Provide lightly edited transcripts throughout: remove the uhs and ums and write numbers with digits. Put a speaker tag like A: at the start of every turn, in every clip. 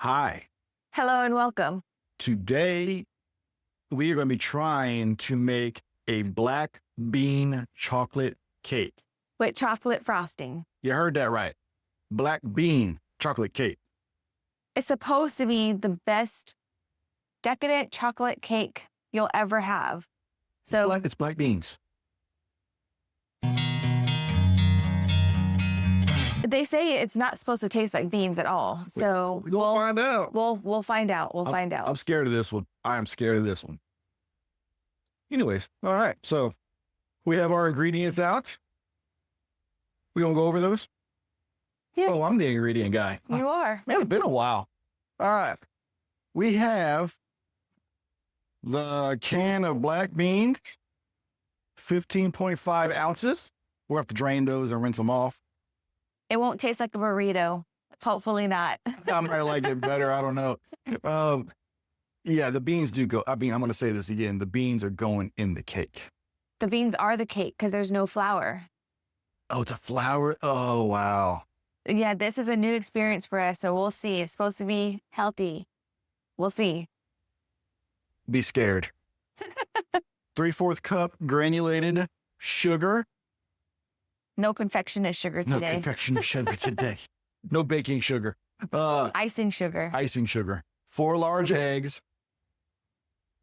A: Hi.
B: Hello and welcome.
A: Today, we are going to be trying to make a black bean chocolate cake.
B: With chocolate frosting.
A: You heard that right. Black bean chocolate cake.
B: It's supposed to be the best decadent chocolate cake you'll ever have. So
A: It's black beans.
B: they say it's not supposed to taste like beans at all. So
A: We'll find out.
B: We'll find out. We'll find out.
A: I'm scared of this one. I am scared of this one. Anyways, all right. So we have our ingredients out. We gonna go over those?
B: Yeah.
A: Oh, I'm the ingredient guy.
B: You are.
A: Man, it's been a while. All right. We have the can of black beans, 15.5 ounces. We'll have to drain those and rinse them off.
B: It won't taste like a burrito. Hopefully not.
A: I might like it better. I don't know. Yeah, the beans do go. I mean, I'm going to say this again. The beans are going in the cake.
B: The beans are the cake because there's no flour.
A: Oh, it's a flour. Oh, wow.
B: Yeah, this is a new experience for us. So we'll see. It's supposed to be healthy. We'll see.
A: Be scared. 3/4 cup granulated sugar.
B: No confectionist sugar
A: No
B: today.
A: confectioner's sugar today. No baking sugar.
B: Icing sugar.
A: Icing sugar. 4 large eggs.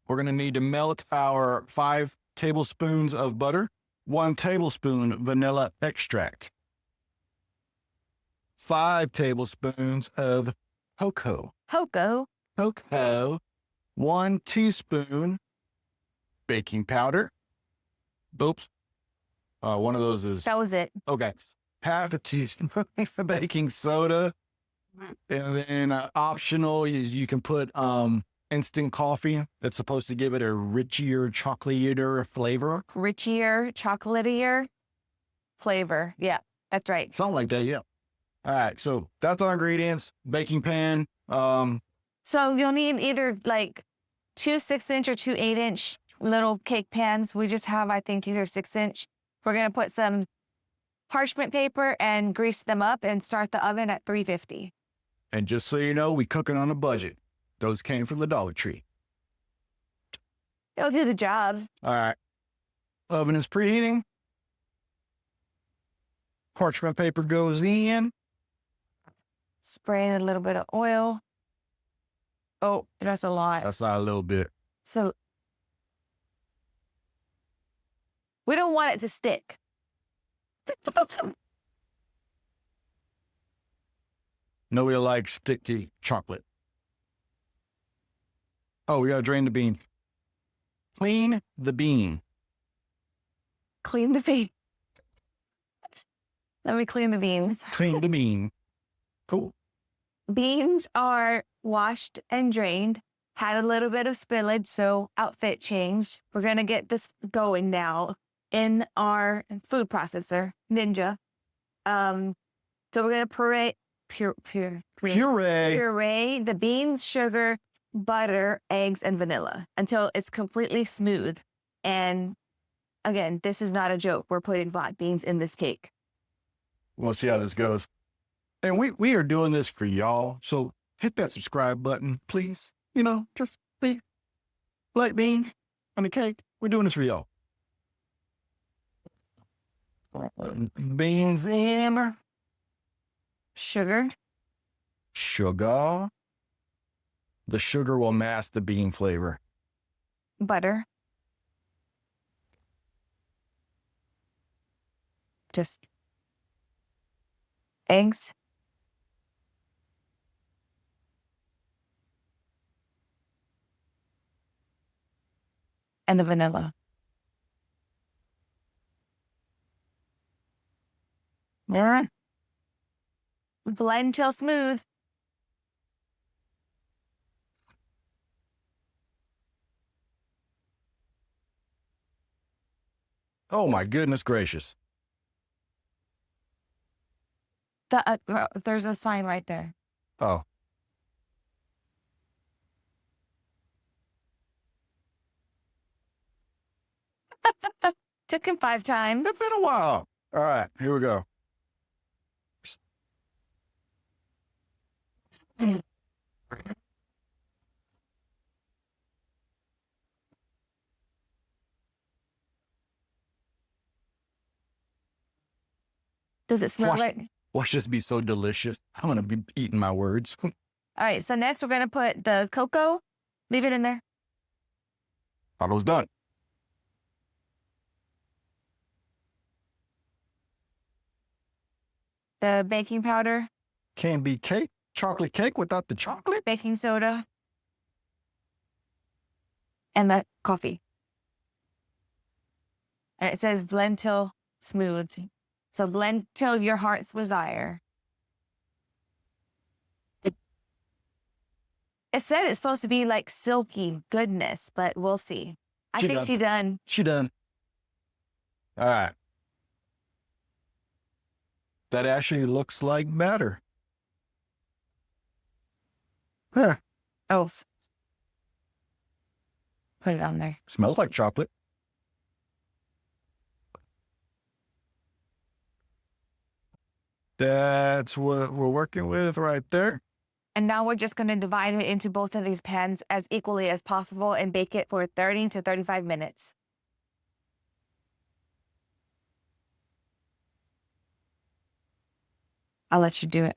A: We're going to need to melt our 5 tablespoons of butter, 1 tablespoon vanilla extract, 5 tablespoons of cocoa,
B: Cocoa.
A: 1 teaspoon baking powder. Oops. One of those is,
B: That was it.
A: okay. Half a teaspoon baking soda. And then optional is you can put instant coffee. That's supposed to give it a richier, chocolatier flavor.
B: Richier, chocolatier flavor. Yeah, that's right.
A: Something like that, yeah. All right, so that's our ingredients. Baking pan.
B: So you'll need either like 2 6-inch or 2 8-inch little cake pans. We just have, I think these are 6-inch. We're going to put some parchment paper and grease them up and start the oven at 350.
A: And just so you know, we cooking on a budget. Those came from the Dollar Tree.
B: It'll do the job.
A: All right. Oven is preheating. Parchment paper goes in.
B: Spray a little bit of oil. Oh, that's a lot.
A: That's not a little bit.
B: So we don't want it to stick.
A: Nobody likes sticky chocolate. Oh, we got to drain the bean. Clean the bean.
B: Clean the bean. Let me clean the beans.
A: Clean the bean. Cool.
B: Beans are washed and drained. Had a little bit of spillage, so outfit changed. We're going to get this going now in our food processor, Ninja. So we're going to puree the beans, sugar, butter, eggs, and vanilla until it's completely smooth. And again, this is not a joke. We're putting black beans in this cake.
A: We'll see how this goes. And we are doing this for y'all. So hit that subscribe button, please. You know, just the black bean on the cake. We're doing this for y'all. Beans in.
B: Sugar.
A: Sugar. The sugar will mask the bean flavor.
B: Butter. Just eggs. And the vanilla.
A: All right.
B: Blend till smooth.
A: Oh my goodness gracious.
B: There's a sign right there.
A: Oh.
B: Took him 5 times.
A: It's been a while. All right, here we go.
B: Does it smell
A: Watch,
B: like?
A: watch this be so delicious. I'm going to be eating my words.
B: All right. So next we're going to put the cocoa. Leave it in there.
A: Thought it was done.
B: The baking powder,
A: Can't be cake, chocolate cake without the chocolate.
B: baking soda, and the coffee. And it says blend till smooth. So blend till your heart's desire. It said it's supposed to be like silky goodness, but we'll see. I think she's done.
A: She done. All right. That actually looks like batter. Huh.
B: Oh. Put it on there.
A: Smells like chocolate. That's what we're working with right there.
B: And now we're just going to divide it into both of these pans as equally as possible and bake it for 30 to 35 minutes. I'll let you do it.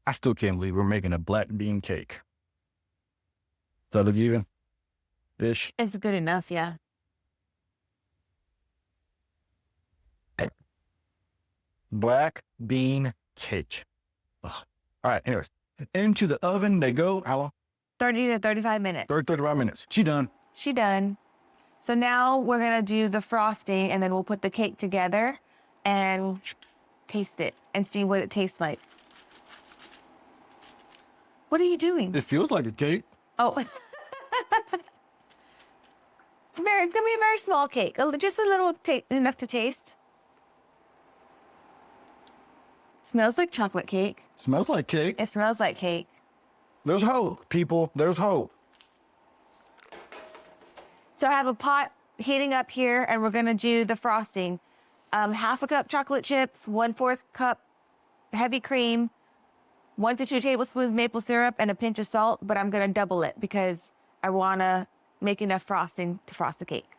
A: I still can't believe we're making a black bean cake. Does that look even? Ish.
B: It's good enough, yeah.
A: Black bean cake. Ugh. All right, anyways. Into the oven they go. How long?
B: 30 to 35 minutes.
A: 35 minutes. She done.
B: She done. So now we're going to do the frosting and then we'll put the cake together and taste it and see what it tastes like. What are you doing?
A: It feels like a cake.
B: Oh. It's going to be a very small cake. Just a little, enough to taste. Smells like chocolate cake.
A: Smells like cake.
B: It smells like cake.
A: There's hope, people. There's hope.
B: So I have a pot heating up here and we're going to do the frosting. Half a cup chocolate chips, 1/4 cup heavy cream, 1 to 2 tablespoons maple syrup, and a pinch of salt, but I'm going to double it because I want to make enough frosting to frost the cake.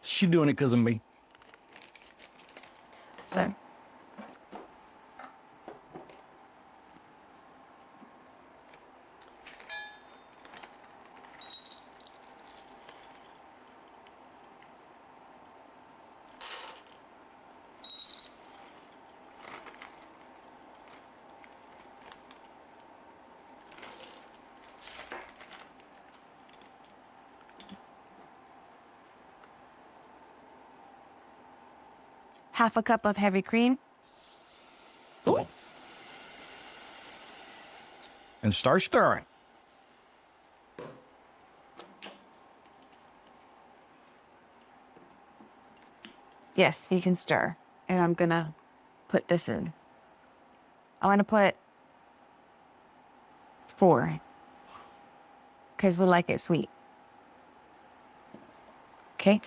A: She doing it because of me.
B: So. Half a cup of heavy cream.
A: Ooh. And start stirring.
B: Yes, you can stir. And I'm going to put this in. I want to put 4 because we like it sweet. Okay.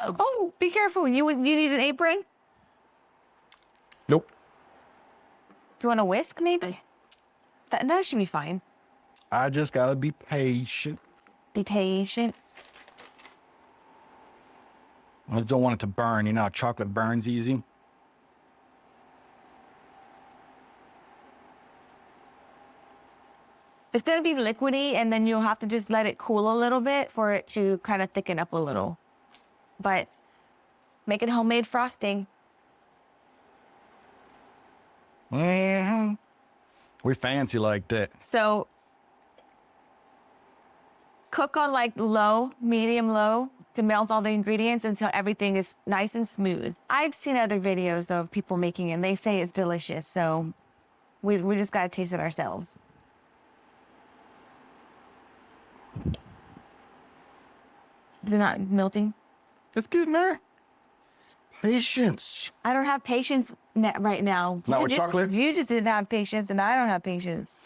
B: Oh, be careful. You need an apron?
A: Nope.
B: Do you want a whisk, maybe? That should be fine.
A: I just gotta be patient.
B: Be patient.
A: I don't want it to burn. You know how chocolate burns easy?
B: It's going to be liquidy, and then you'll have to just let it cool a little bit for it to kind of thicken up a little. But making homemade frosting.
A: Mm-hmm. We're fancy like that.
B: So cook on like low, medium low to melt all the ingredients until everything is nice and smooth. I've seen other videos of people making it and they say it's delicious. So we just got to taste it ourselves. Is it not melting?
A: It's getting there. Patience.
B: I don't have patience right now.
A: Not with chocolate?
B: You just didn't have patience, and I don't have patience.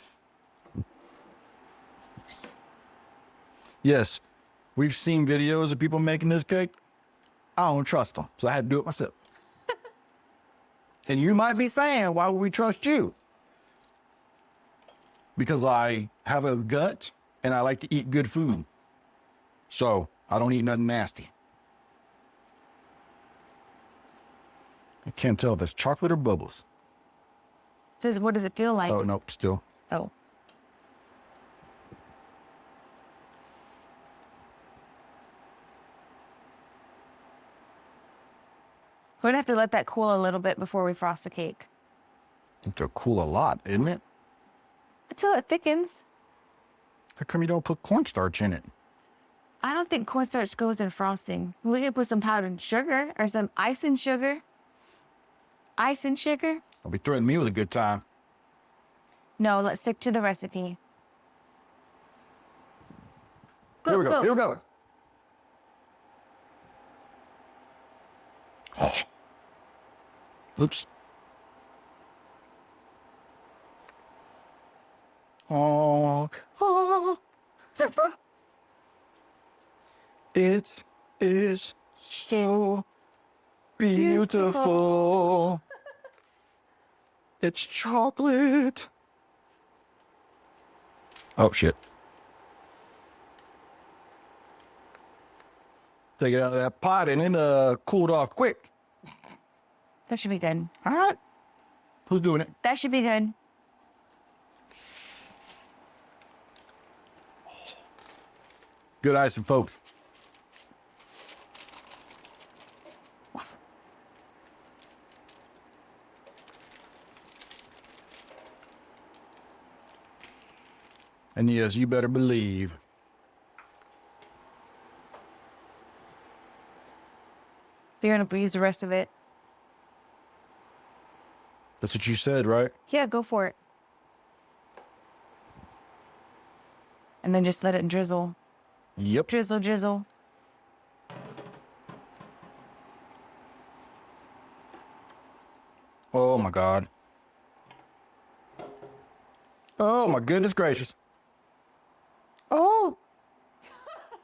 A: Yes, we've seen videos of people making this cake. I don't trust them, so I had to do it myself. And you might be saying, why would we trust you? Because I have a gut and I like to eat good food. So I don't eat nothing nasty. I can't tell if it's chocolate or bubbles.
B: What does it feel like?
A: Oh, no, still.
B: Oh. We're gonna have to let that cool a little bit before we frost the cake.
A: It's to cool a lot, isn't it?
B: Until it thickens.
A: How come you don't put cornstarch in it?
B: I don't think cornstarch goes in frosting. We could put some powdered sugar or some icing sugar. Icing sugar?
A: Don't be threatening me with a good time.
B: No, let's stick to the recipe.
A: Here we go. Here we go. Oh. Oops. Oh. Oh. It is so beautiful. It's chocolate. Oh, shit. Take it out of that pot and it cooled off quick.
B: That should be good.
A: All right. Who's doing it?
B: That should be good.
A: Good icing, folks. And yes, you better believe.
B: You're gonna use the rest of it.
A: That's what you said, right?
B: Yeah, go for it. And then just let it drizzle.
A: Yep.
B: Drizzle, drizzle.
A: Oh my God. Oh my goodness gracious. Oh.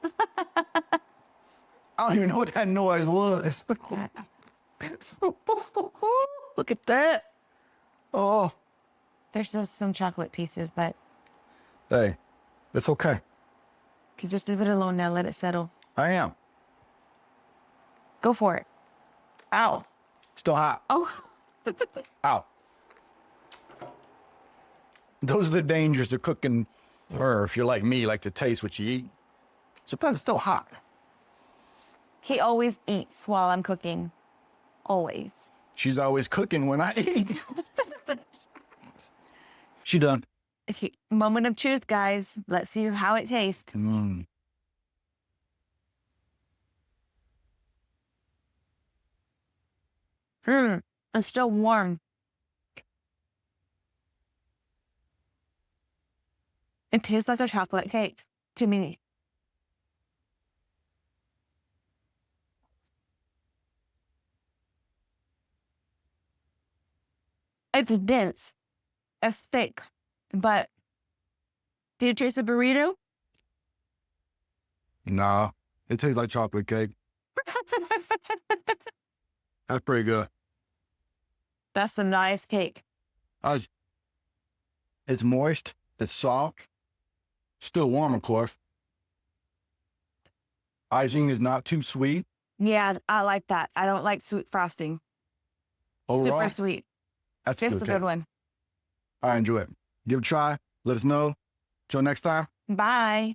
A: I don't even know what that noise was. Look at that. Oh.
B: There's just some chocolate pieces, but
A: Hey, it's okay.
B: you just leave it alone now. Let it settle.
A: I am.
B: Go for it. Ow.
A: Still hot.
B: Oh.
A: Ow. Those are the dangers of cooking, or if you're like me, like to taste what you eat. Sometimes it's still hot.
B: He always eats while I'm cooking. Always.
A: She's always cooking when I eat. She done.
B: Moment of truth, guys. Let's see how it tastes. It's still warm. It tastes like a chocolate cake to me. It's dense. It's thick. But do you taste a burrito?
A: Nah, it tastes like chocolate cake. That's pretty good.
B: That's a nice cake.
A: It's moist. It's soft. Still warm, of course. Icing is not too sweet.
B: Yeah, I like that. I don't like sweet frosting.
A: Overall,
B: Super sweet.
A: that's
B: This is a
A: cake.
B: good one.
A: I enjoy it. Give it a try. Let us know. Till next time.
B: Bye.